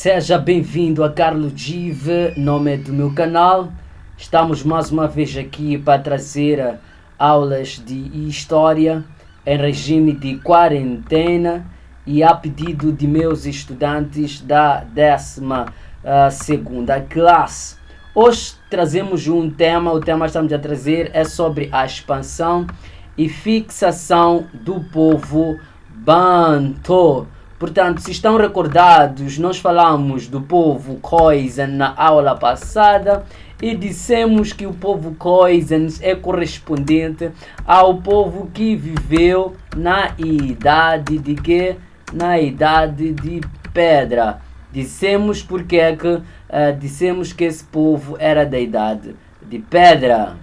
Seja bem-vindo a Carlos Give, nome do meu canal. Estamos mais uma vez aqui para trazer aulas de história em regime de quarentena e a pedido de meus estudantes da 12ª classe. Hoje trazemos um tema, o tema que estamos a trazer é sobre a expansão e fixação do povo Bantu. Portanto, se estão recordados, nós falamos do povo Khoisan na aula passada e dissemos que o povo Khoisan é correspondente ao povo que viveu na idade de quê? Na idade de pedra. Dissemos porque dissemos que esse povo era da idade de pedra.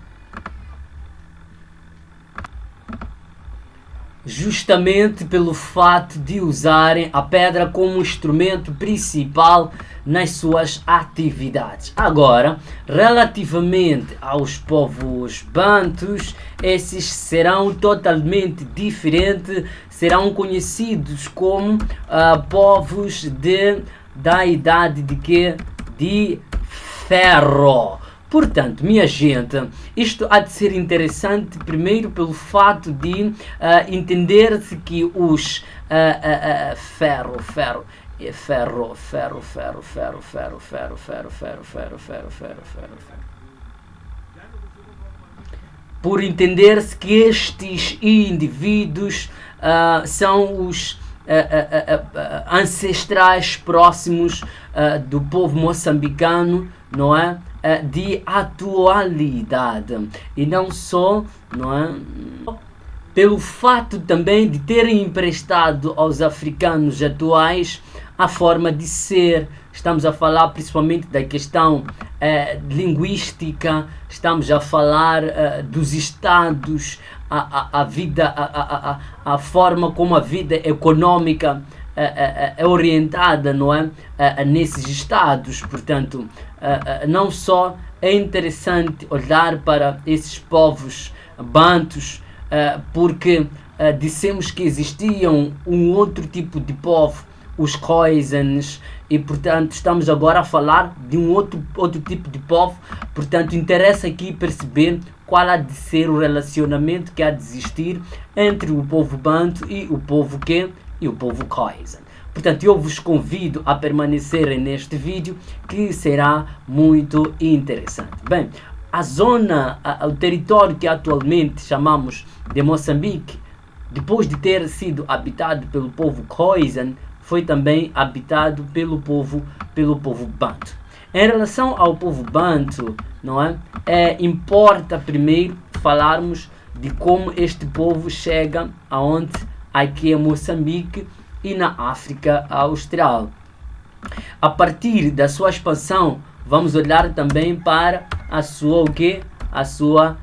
Justamente pelo fato de usarem a pedra como instrumento principal nas suas atividades. Agora, relativamente aos povos bantus, esses serão totalmente diferentes, serão conhecidos como povos da idade de quê? De ferro. Portanto, minha gente, isto há de ser interessante primeiro pelo fato de entender-se que os ferro. Por entender-se que estes indivíduos são os ancestrais próximos do povo moçambicano, não é? De atualidade, e não só, não é? Pelo fato também de terem emprestado aos africanos atuais a forma de ser. Estamos a falar principalmente da questão linguística, estamos a falar dos estados, a vida, a forma como a vida econômica é orientada, não é? Nesses estados. Portanto, não só é interessante olhar para esses povos bantus, porque dissemos que existiam um outro tipo de povo, os Khoisans, e portanto estamos agora a falar de um outro tipo de povo. Portanto, interessa aqui perceber qual há de ser o relacionamento que há de existir entre o povo bantu e o povo e o povo Khoisan. Portanto, eu vos convido a permanecerem neste vídeo, que será muito interessante. Bem, a zona, o território que atualmente chamamos de Moçambique, depois de ter sido habitado pelo povo Khoisan, foi também habitado pelo povo Bantu. Em relação ao povo Bantu, não é? Importa primeiro falarmos de como este povo chega aonde? Aqui em Moçambique e na África Austral. A partir da sua expansão, vamos olhar também para a sua o quê? A sua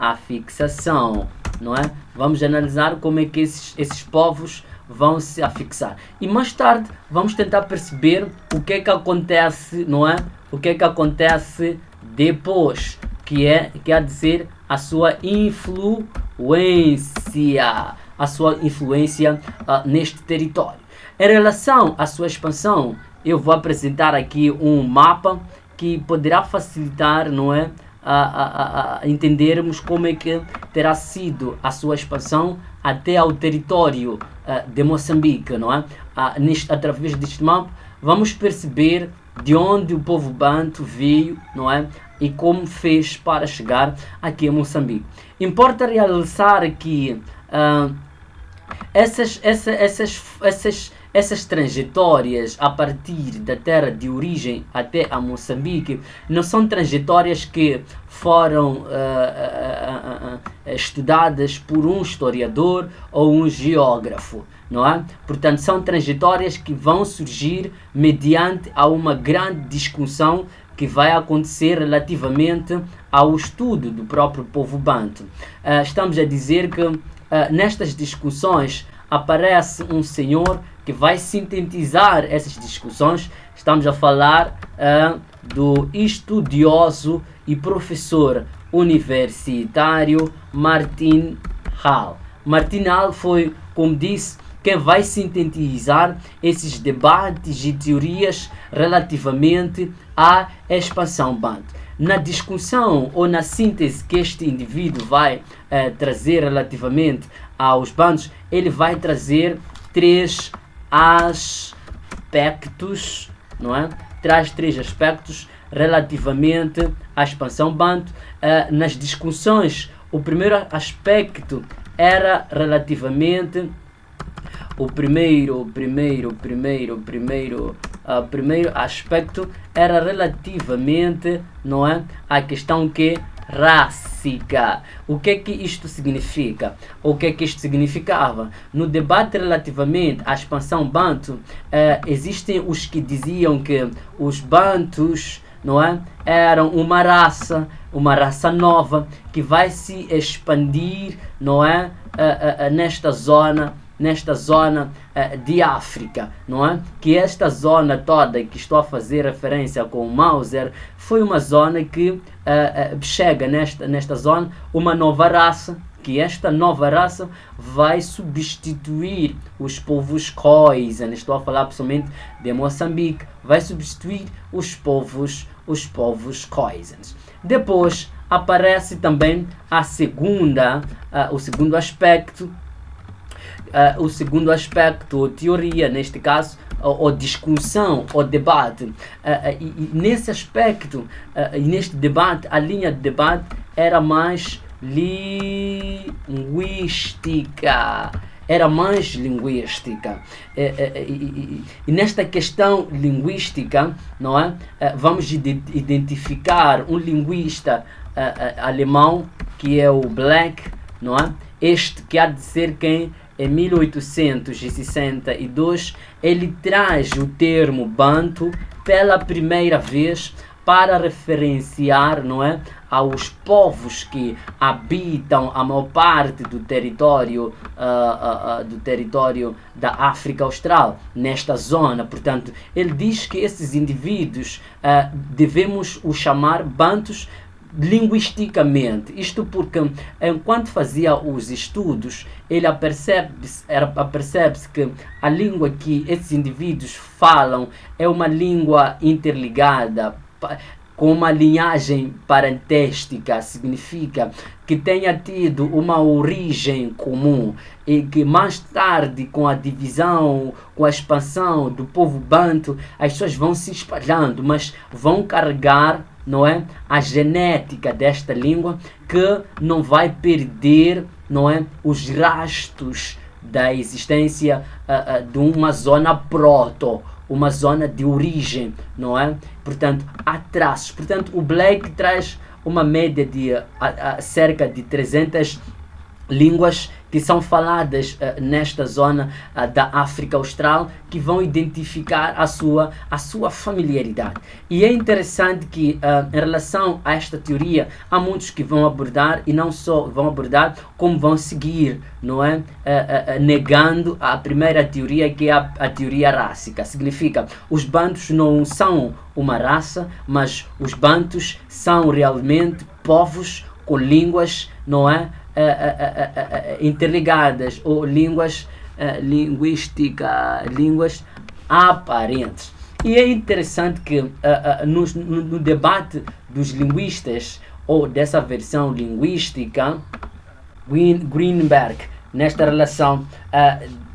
afixação, não é? Vamos analisar como é que esses povos vão se afixar. E mais tarde vamos tentar perceber o que é que acontece, não é? O que é que acontece depois, que há de ser a sua influência neste território. Em relação à sua expansão, eu vou apresentar aqui um mapa que poderá facilitar, não é, a entendermos como é que terá sido a sua expansão até ao território de Moçambique, não é? Através deste mapa vamos perceber de onde o povo bantu veio, não é? E como fez para chegar aqui a Moçambique. Importa realçar que essas trajetórias a partir da terra de origem até a Moçambique não são trajetórias que foram estudadas por um historiador ou um geógrafo, não é? Portanto, são trajetórias que vão surgir mediante a uma grande discussão que vai acontecer relativamente ao estudo do próprio povo bantu. Estamos a dizer que nestas discussões aparece um senhor que vai sintetizar essas discussões. Estamos a falar do estudioso e professor universitário Martin Hall. Martin Hall foi, como disse, quem vai sintetizar esses debates e teorias relativamente à expansão banto. Na discussão ou na síntese que este indivíduo vai trazer relativamente aos bantos, ele vai trazer 3 aspectos, não é? Traz 3 aspectos relativamente à expansão banto. Nas discussões, o primeiro aspecto era relativamente o primeiro aspecto era relativamente, não é, à questão que rássica. O que é que isto significa? O que é que isto significava? No debate relativamente à expansão banto, existem os que diziam que os bantus, não é, eram uma raça nova que vai se expandir, não é, nesta zona de África, não é? Que esta zona toda que estou a fazer referência com o Mauser foi uma zona que chega nesta zona uma nova raça, que esta nova raça vai substituir os povos Khoisan. Estou a falar principalmente de Moçambique, vai substituir os povos Khoisans. Depois aparece também o segundo aspecto, ou teoria, neste caso, ou discussão, ou debate. E nesse aspecto, e neste debate, a linha de debate era mais linguística. E nesta questão linguística, não é? Vamos identificar um linguista alemão, que é o Black, não é? Este que há de ser quem, em 1862, ele traz o termo banto pela primeira vez para referenciar, não é, aos povos que habitam a maior parte do território da África Austral, nesta zona. Portanto, ele diz que esses indivíduos devemos os chamar bantos linguisticamente. Isto porque, enquanto fazia os estudos, ele apercebe-se que a língua que esses indivíduos falam é uma língua interligada, com uma linhagem parentéstica, significa que tenha tido uma origem comum e que mais tarde, com a divisão, com a expansão do povo banto, as pessoas vão se espalhando, mas vão carregar, não é, a genética desta língua, que não vai perder, não é, os rastros da existência de uma zona uma zona de origem, não é? Portanto, há traços. Portanto, o Blake traz uma média de cerca de 300 línguas que são faladas nesta zona da África Austral, que vão identificar a sua familiaridade. E é interessante que, em relação a esta teoria, há muitos que vão abordar, e não só vão abordar, como vão seguir, não é? Negando a primeira teoria, que é a teoria rássica. Significa, os bantus não são uma raça, mas os bantus são realmente povos com línguas, não é, interligadas, ou línguas aparentes. E é interessante que no debate dos linguistas, ou dessa versão linguística, Greenberg, nesta relação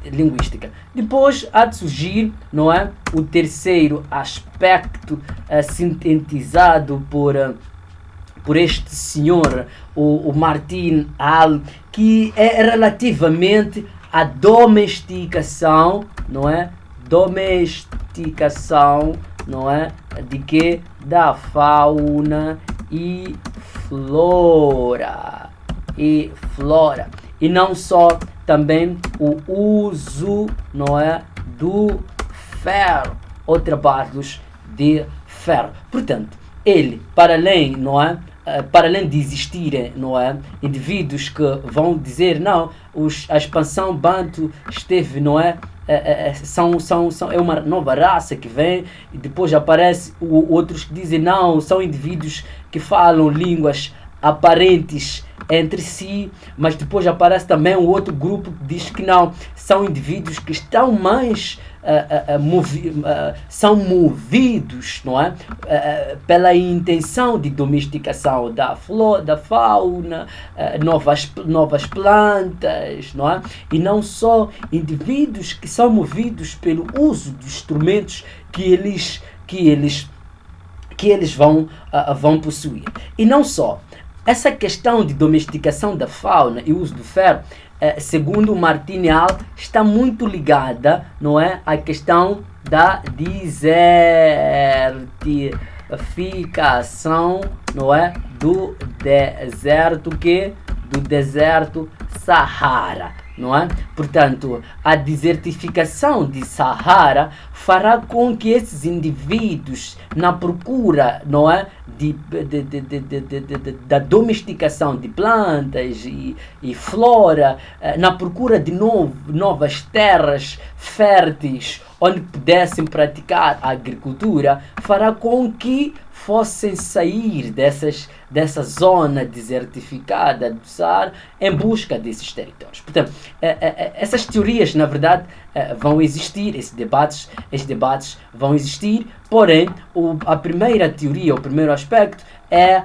linguística. Depois há de surgir, não é, o terceiro aspecto sintetizado por este senhor, o Martin Hall, que é relativamente à domesticação, não é? Domesticação, não é? De que? Da fauna e flora. E não só, também o uso, não é, do ferro, ou trabalhos de ferro. Portanto, ele, para além, não é, para além de existirem, não é, indivíduos que vão dizer, não, a expansão banto esteve, não é, é uma nova raça que vem, e depois aparece outros que dizem, não, são indivíduos que falam línguas aparentes entre si, mas depois aparece também um outro grupo que diz que não, são indivíduos que estão mais são movidos, não é? Pela intenção de domesticação da flora, da fauna, novas plantas, não é? E não só indivíduos que são movidos pelo uso de instrumentos que eles vão possuir. E não só. Essa questão de domesticação da fauna e uso do ferro, segundo Martinez, está muito ligada, não é, à questão da desertificação, não é, do deserto Sahara, não é? Portanto, a desertificação de Sahara fará com que esses indivíduos, na procura, não é, da domesticação de plantas e flora, na procura de novas terras férteis onde pudessem praticar a agricultura, fará com que fossem sair dessa zona desertificada do Saara em busca desses territórios. Portanto, essas teorias, na verdade, vão existir, esses debates vão existir, porém, a primeira teoria, o primeiro aspecto, é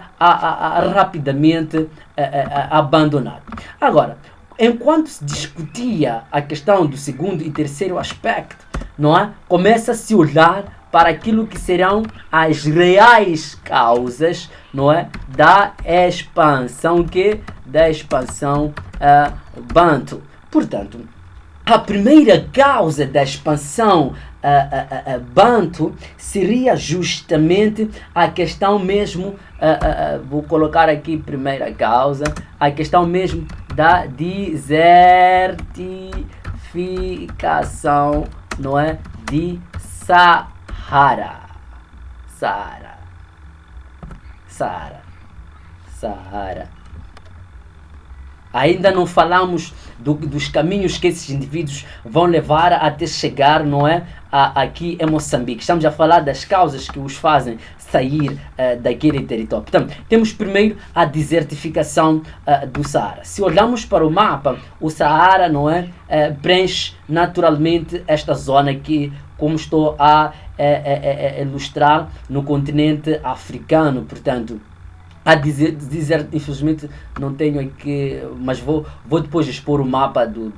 rapidamente abandonado. Agora, enquanto se discutia a questão do segundo e terceiro aspecto, não é? Começa a se olhar para aquilo que serão as reais causas, não é, da expansão Bantu. Portanto, a primeira causa da expansão Bantu seria justamente a questão mesmo, vou colocar aqui primeira causa, a questão mesmo da desertificação, não é, de Saara. Ainda não falamos dos caminhos que esses indivíduos vão levar até chegar, não é, aqui em Moçambique. Estamos a falar das causas que os fazem sair daquele território. Portanto, temos primeiro a desertificação do Saara. Se olharmos para o mapa, o Saara, não é, preenche naturalmente esta zona que, como estou a ilustrar, no continente africano. Portanto, infelizmente não tenho aqui, mas vou depois expor o mapa do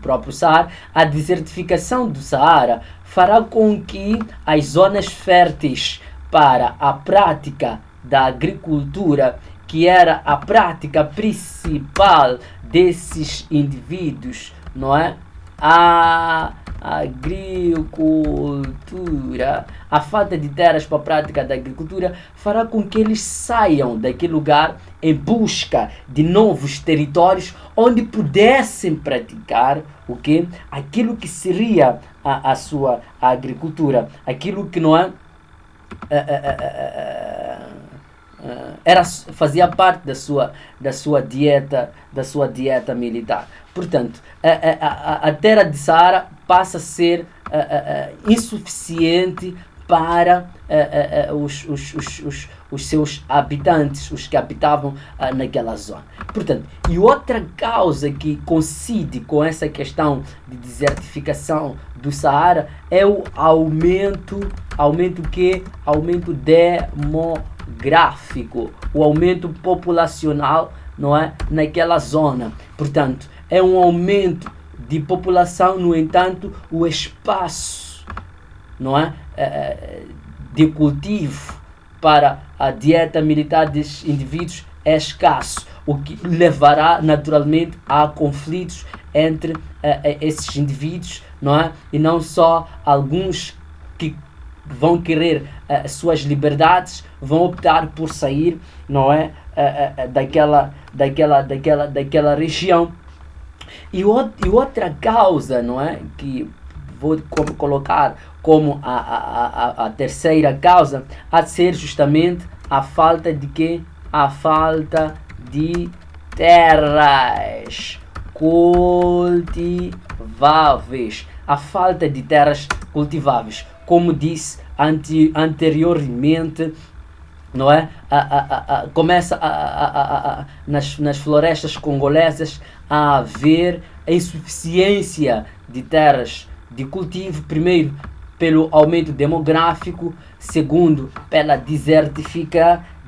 próprio Saara. A desertificação do Saara fará com que as zonas férteis para a prática da agricultura, que era a prática principal desses indivíduos, não é? A agricultura, a falta de terras para a prática da agricultura fará com que eles saiam daquele lugar em busca de novos territórios onde pudessem praticar o quê? Aquilo que seria a sua agricultura, aquilo que não é fazia parte da sua dieta militar. Portanto, a terra de Saara passa a ser insuficiente para os seus habitantes, os que habitavam naquela zona. Portanto, e outra causa que coincide com essa questão de desertificação do Saara é o aumento demográfico, o aumento populacional, não é, naquela zona. Portanto, é um aumento de população, no entanto, o espaço, não é, de cultivo para a dieta militar desses indivíduos é escasso, o que levará naturalmente a conflitos entre esses indivíduos, não é? E não só alguns que vão querer suas liberdades, vão optar por sair, não é, daquela região. E outra causa, não é, que vou colocar como a terceira causa, a ser justamente a falta de quê? A falta de terras cultiváveis. A falta de terras cultiváveis. Como disse anteriormente, não é? Começa nas florestas congolesas a haver a insuficiência de terras de cultivo, primeiro pelo aumento demográfico, segundo pela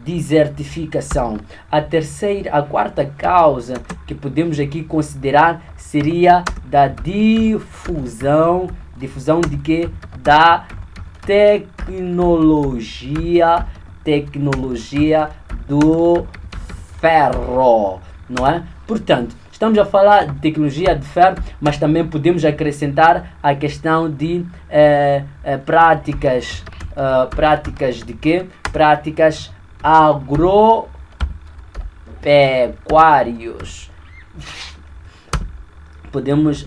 desertificação. A quarta causa que podemos aqui considerar seria da difusão de quê? Da tecnologia do ferro, não é? Portanto, estamos a falar de tecnologia de ferro, mas também podemos acrescentar a questão de práticas de quê? Práticas agropecuários. Podemos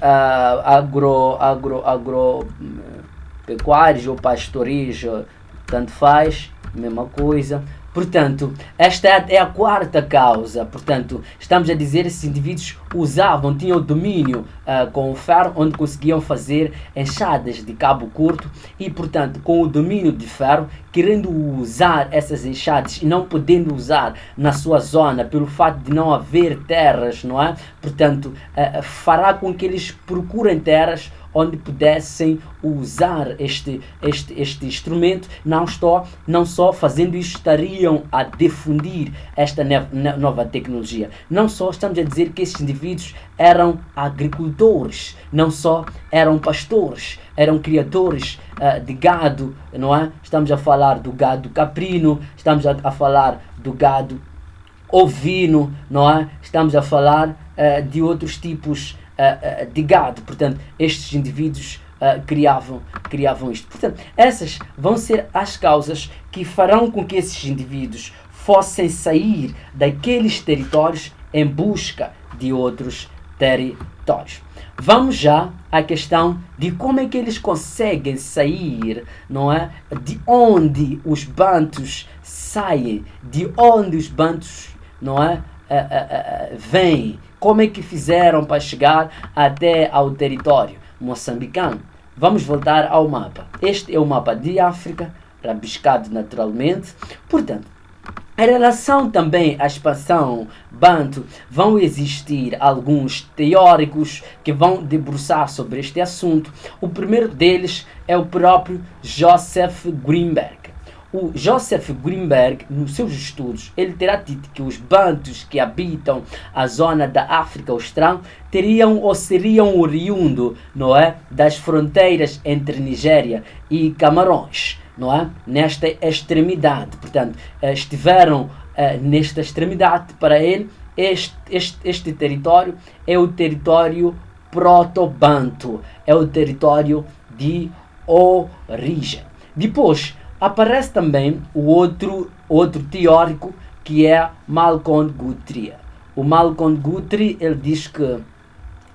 agropecuários ou pastoris, tanto faz, mesma coisa. Portanto, esta é a quarta causa. Portanto, estamos a dizer que esses indivíduos tinham domínio com o ferro, onde conseguiam fazer enxadas de cabo curto e, portanto, com o domínio de ferro, querendo usar essas enxadas e não podendo usar na sua zona, pelo fato de não haver terras, não é? Portanto, fará com que eles procurem terras onde pudessem usar este instrumento. Não só fazendo isso, estariam a difundir esta nova tecnologia. Não só estamos a dizer que esses indivíduos eram agricultores, não só eram pastores, eram criadores de gado, não é? Estamos a falar do gado caprino, estamos a falar do gado ovino, não é? Estamos a falar de outros tipos de gado. Portanto, estes indivíduos criavam isto. Portanto, essas vão ser as causas que farão com que esses indivíduos fossem sair daqueles territórios em busca de outros territórios. Vamos já à questão de como é que eles conseguem sair, não é? De onde os bantus saem, de onde os bantus, não é? Vêm. Como é que fizeram para chegar até ao território moçambicano? Vamos voltar ao mapa. Este é o mapa de África, rabiscado naturalmente. Portanto, em relação também à expansão banto, vão existir alguns teóricos que vão debruçar sobre este assunto. O primeiro deles é o próprio Joseph Greenberg. O Joseph Greenberg, nos seus estudos, ele terá dito que os bantus que habitam a zona da África Austral seriam oriundos, não é, das fronteiras entre Nigéria e Camarões, não é, nesta extremidade. Portanto, estiveram nesta extremidade. Para ele, este território é o território proto-banto, é o território de origem. Depois, aparece também o outro teórico, que é Malcolm Guthrie. O Malcolm Guthrie, ele diz que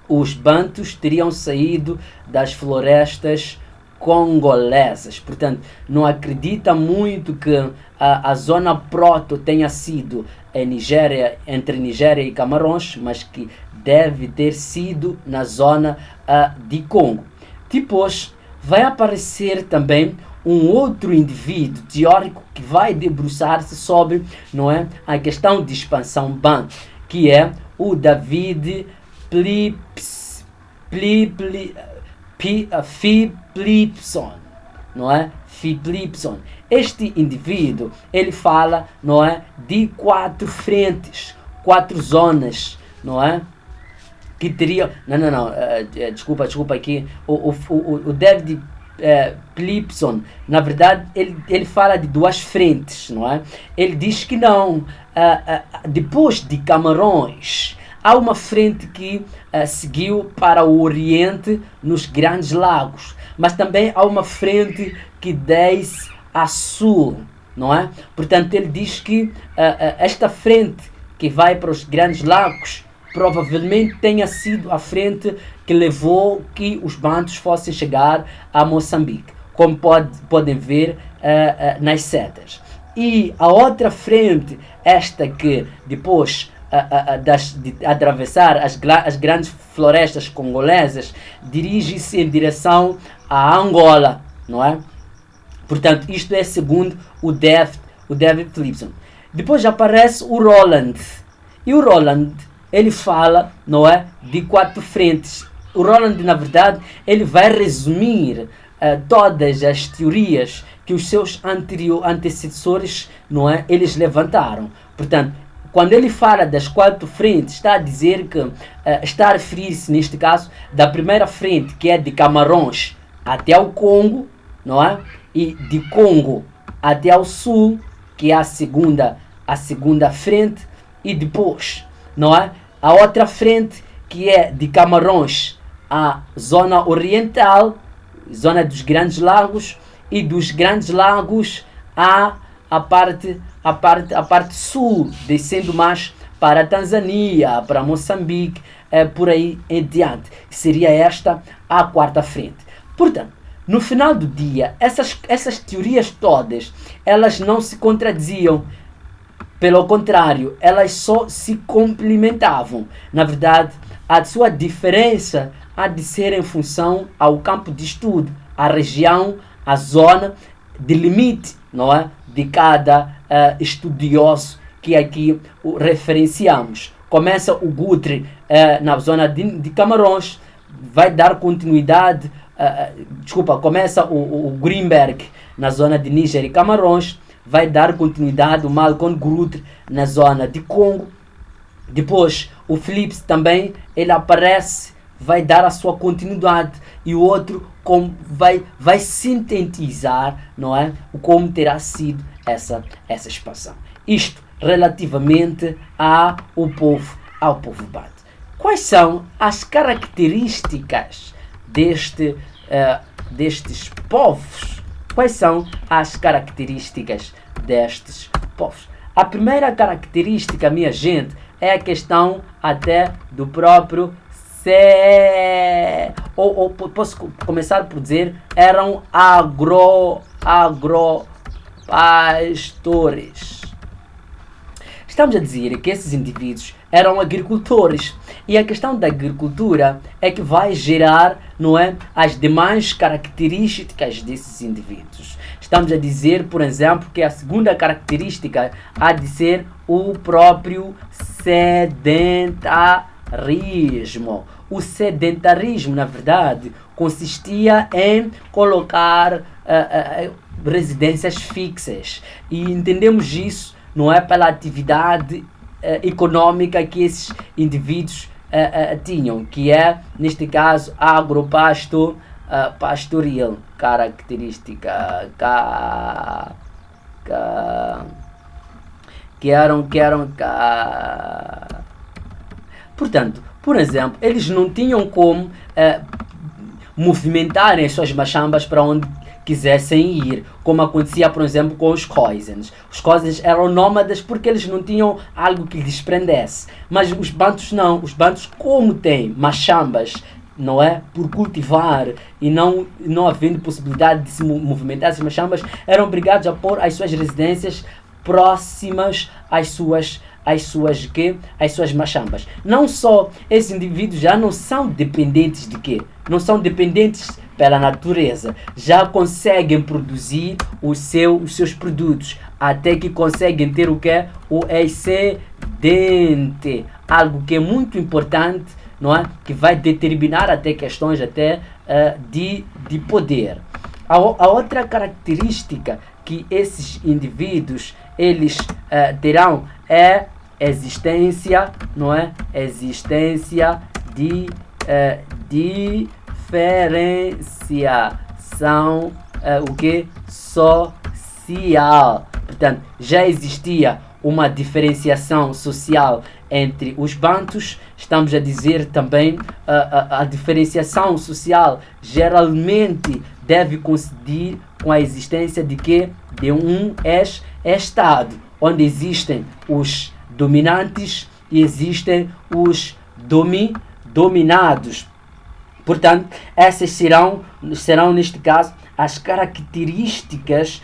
os bantus teriam saído das florestas congolesas. Portanto, não acredita muito que a zona proto tenha sido entre Nigéria e Camarões, mas que deve ter sido na zona de Congo. Depois vai aparecer também um outro indivíduo teórico que vai debruçar-se sobre, não é, a questão de expansão banto, que é o David Philipson, não é? Philipson. Este indivíduo, ele fala, não é, de 4 frentes, 4 zonas, não é? Que teriam... Desculpa aqui. O David Philipson, na verdade, ele fala de 2 frentes, não é? Ele diz que não. Depois de Camarões, há uma frente que seguiu para o Oriente nos Grandes Lagos, mas também há uma frente que desce a sul, não é? Portanto, ele diz que esta frente que vai para os Grandes Lagos provavelmente tenha sido a frente que levou que os bantus fossem chegar a Moçambique, como podem ver nas setas. E a outra frente, esta que depois de atravessar as grandes florestas congolesas, dirige-se em direção a Angola, não é? Portanto, isto é segundo o o David Philipson. Depois aparece o Roland. E o Roland, ele fala, não é, de 4 frentes. O Roland, na verdade, ele vai resumir todas as teorias que os seus antecessores, não é, eles levantaram. Portanto, quando ele fala das 4 frentes, está a dizer que, está a referir-se, neste caso, da primeira frente, que é de Camarões até o Congo, não é? E de Congo até ao sul, que é a segunda frente, e depois, não é? A outra frente, que é de Camarões à zona oriental, zona dos Grandes Lagos, e dos Grandes Lagos a parte sul, descendo mais para a Tanzânia, para Moçambique, por aí em diante. Seria esta a 4ª frente. Portanto, no final do dia, essas teorias todas, elas não se contradiziam. Pelo contrário, elas só se complementavam. Na verdade, a sua diferença há de ser em função ao campo de estudo, à região, à zona de limite, não é? De cada estudioso que aqui o referenciamos. Começa o Guthrie na zona de Camarões, vai dar continuidade, começa o Greenberg na zona de Níger e Camarões, vai dar continuidade o Malcolm Guthrie na zona de Congo. Depois o Phillips também, ele aparece, vai dar a sua continuidade, e o outro vai sintetizar, não é, como terá sido essa expansão. Isto relativamente ao povo Bantu. Quais são as características destes povos? Quais são as características destes povos? A primeira característica, minha gente, é a questão até do próprio ou posso começar por dizer, eram agropastores. Estamos a dizer que esses indivíduos eram agricultores, e a questão da agricultura é que vai gerar, não é, as demais características desses indivíduos. Estamos a dizer, por exemplo, que a segunda característica há de ser o próprio sedentarismo. O sedentarismo, na verdade, consistia em colocar residências fixas, e entendemos isso, não é, pela atividade econômica que esses indivíduos tinham, que é, neste caso, pastoril, característica portanto, por exemplo, eles não tinham como movimentarem as suas machambas para onde quisessem ir, como acontecia, por exemplo, com os Khoisans. Os Khoisans eram nómadas porque eles não tinham algo que lhes prendesse. Mas os Bantus não. Os Bantus, como têm machambas, não é, por cultivar, e não havendo possibilidade de se movimentar essas machambas, eram obrigados a pôr as suas residências próximas às suas machambas. Não só esses indivíduos já não são dependentes de quê? Não são dependentes pela natureza. Já conseguem produzir os seus produtos, até que conseguem ter o quê? O excedente. Algo que é muito importante, não é? Que vai determinar até questões de poder. A outra característica que esses indivíduos eles terão é existência, não é? Existência de diferenciação o que? Social. Portanto, já existia uma diferenciação social entre os Bantus. Estamos a dizer também a diferenciação social geralmente deve coincidir com a existência de quê? De um Estado, onde existem os dominantes e existem os dominados. Portanto, essas serão neste caso as características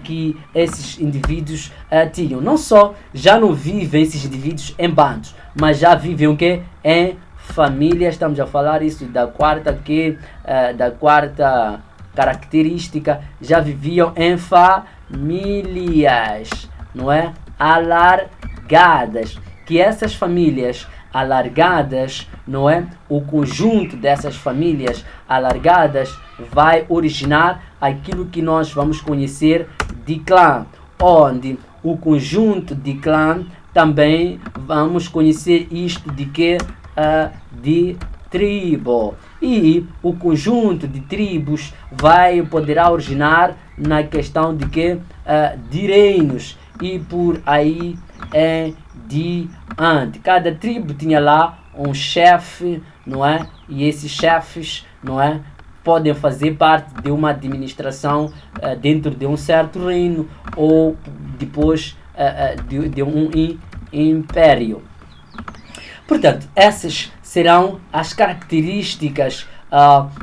que esses indivíduos tinham. Não só já não vivem esses indivíduos em bandos, mas já vivem o quê? Em famílias. Estamos a falar isso da quarta característica. Já viviam em famílias, não é? Alargadas. Que essas famílias alargadas, não é? O conjunto dessas famílias alargadas vai originar aquilo que nós vamos conhecer de clã, onde o conjunto de clã também vamos conhecer isto de que? De tribo. E o conjunto de tribos poderá originar na questão de que? De reinos. E por aí em diante. Cada tribo tinha lá um chefe, não é? E esses chefes, não é? Podem fazer parte de uma administração dentro de um certo reino ou depois de um império. Portanto, essas serão as características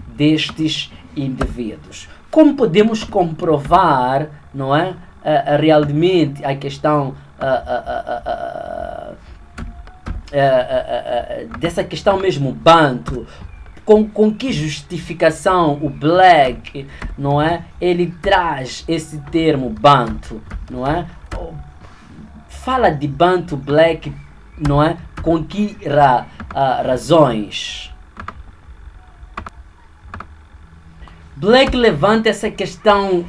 destes indivíduos. Como podemos comprovar, não é? Realmente a questão dessa questão mesmo banto, com que justificação o Black, não é? Ele traz esse termo banto, não é? Fala de banto Black, não é? Com que razões? Black levanta essa questão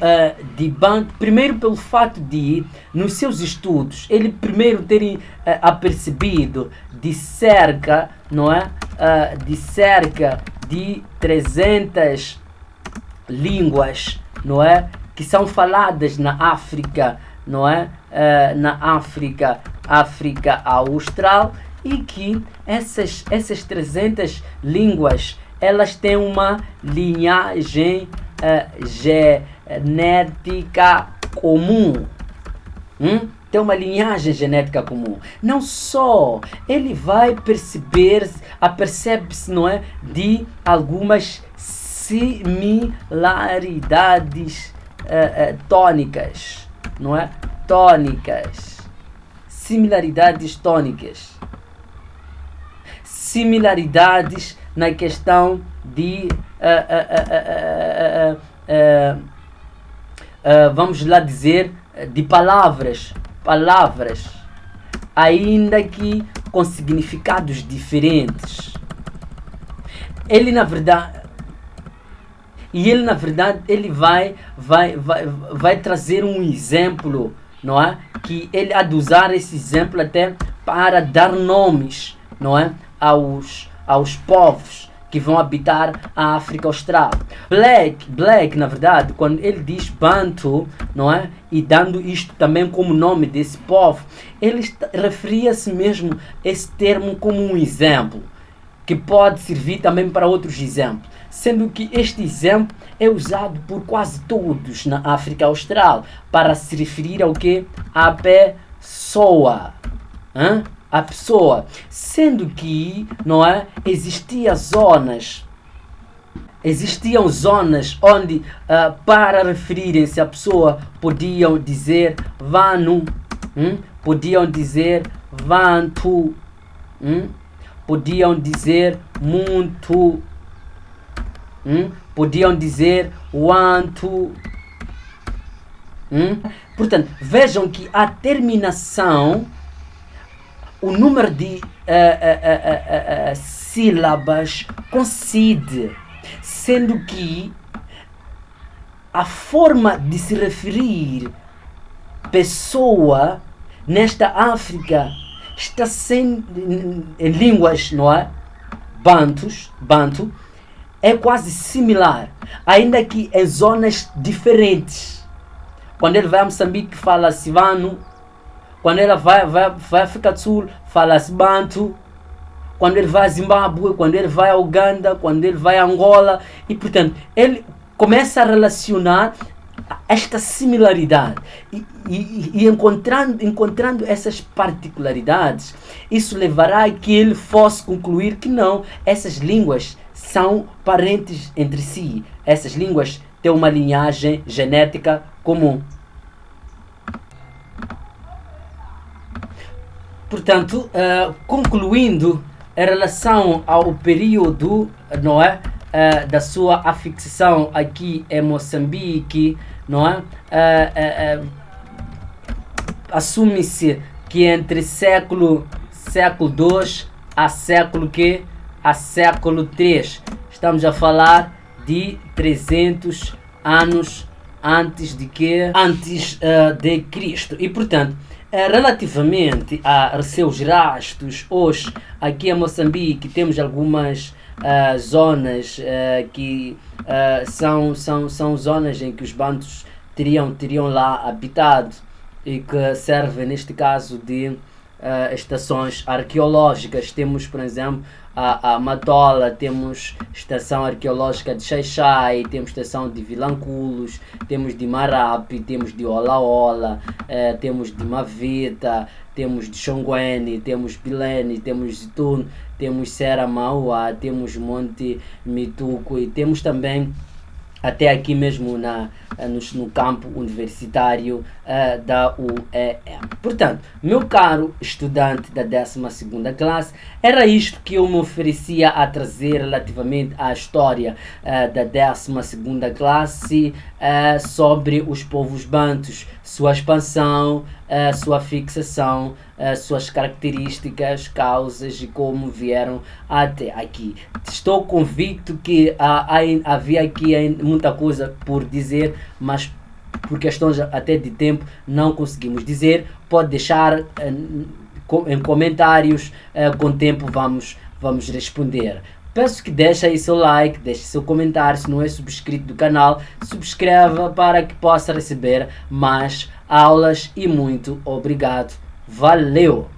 de banto, primeiro pelo fato de, nos seus estudos, ele primeiro ter apercebido de cerca, não é? De cerca de 300 línguas, não é? Que são faladas na África, não é? Na África Austral, e que essas 300 línguas elas têm uma linhagem genética comum. Tem uma linhagem genética comum. Não só, ele vai apercebe-se, não é? De algumas similaridades tônicas, não é? Tônicas. Similaridades tônicas. Similaridades na questão de vamos lá dizer de palavras, ainda que com significados diferentes. Ele na verdade ele vai trazer um exemplo, não é? Que ele há de usar esse exemplo até para dar nomes, não é? Aos povos que vão habitar a África Austral. Black, na verdade, quando ele diz Bantu, não é? E dando isto também como nome desse povo, ele referia-se mesmo a esse termo como um exemplo, que pode servir também para outros exemplos, sendo que este exemplo é usado por quase todos na África Austral para se referir ao que? A pessoa. A pessoa, sendo que, não é, existiam zonas onde para referirem-se à pessoa podiam dizer Vanu, podiam dizer Vantu, podiam dizer Muntu, podiam dizer Wantu. Portanto, vejam que a terminação, o número de sílabas coincide, sendo que a forma de se referir pessoa nesta África está sendo em línguas, não é? Bantu, é quase similar, ainda que em zonas diferentes. Quando ele vai a Moçambique, fala Sivano. Quando ele vai a África do Sul, fala-se Bantu. Quando ele vai a Zimbábue, quando ele vai a Uganda, quando ele vai a Angola. E, portanto, ele começa a relacionar esta similaridade. E encontrando essas particularidades, isso levará a que ele fosse concluir que não, essas línguas são parentes entre si. Essas línguas têm uma linhagem genética comum. Portanto, concluindo em relação ao período, não é, da sua afixação aqui em Moçambique, não é? Assume-se que entre século II a século III, estamos a falar de 300 anos antes de Cristo. E portanto, relativamente a seus rastros, hoje aqui em Moçambique temos algumas zonas que são zonas em que os bantus teriam lá habitado e que servem neste caso de estações arqueológicas. Temos, por exemplo, a Matola, temos estação arqueológica de Xai-Xai, temos estação de Vilanculos, temos de Marape, temos de Olaola, temos de Mavita, temos de Xonguene, temos Bilene, temos Zitun, temos Serra Mauá, temos Monte Mituco e temos também até aqui mesmo no campo universitário da UEM. Portanto, meu caro estudante da 12ª classe, era isto que eu me oferecia a trazer relativamente à história da 12ª classe sobre os povos bantus, sua expansão, sua fixação, suas características, causas e como vieram até aqui. Estou convicto que havia aqui muita coisa por dizer, mas por questões até de tempo não conseguimos dizer. Pode deixar em comentários, com o tempo vamos responder. Peço que deixe aí seu like, deixe seu comentário. Se não é subscrito do canal, subscreva para que possa receber mais aulas e muito obrigado. Valeu!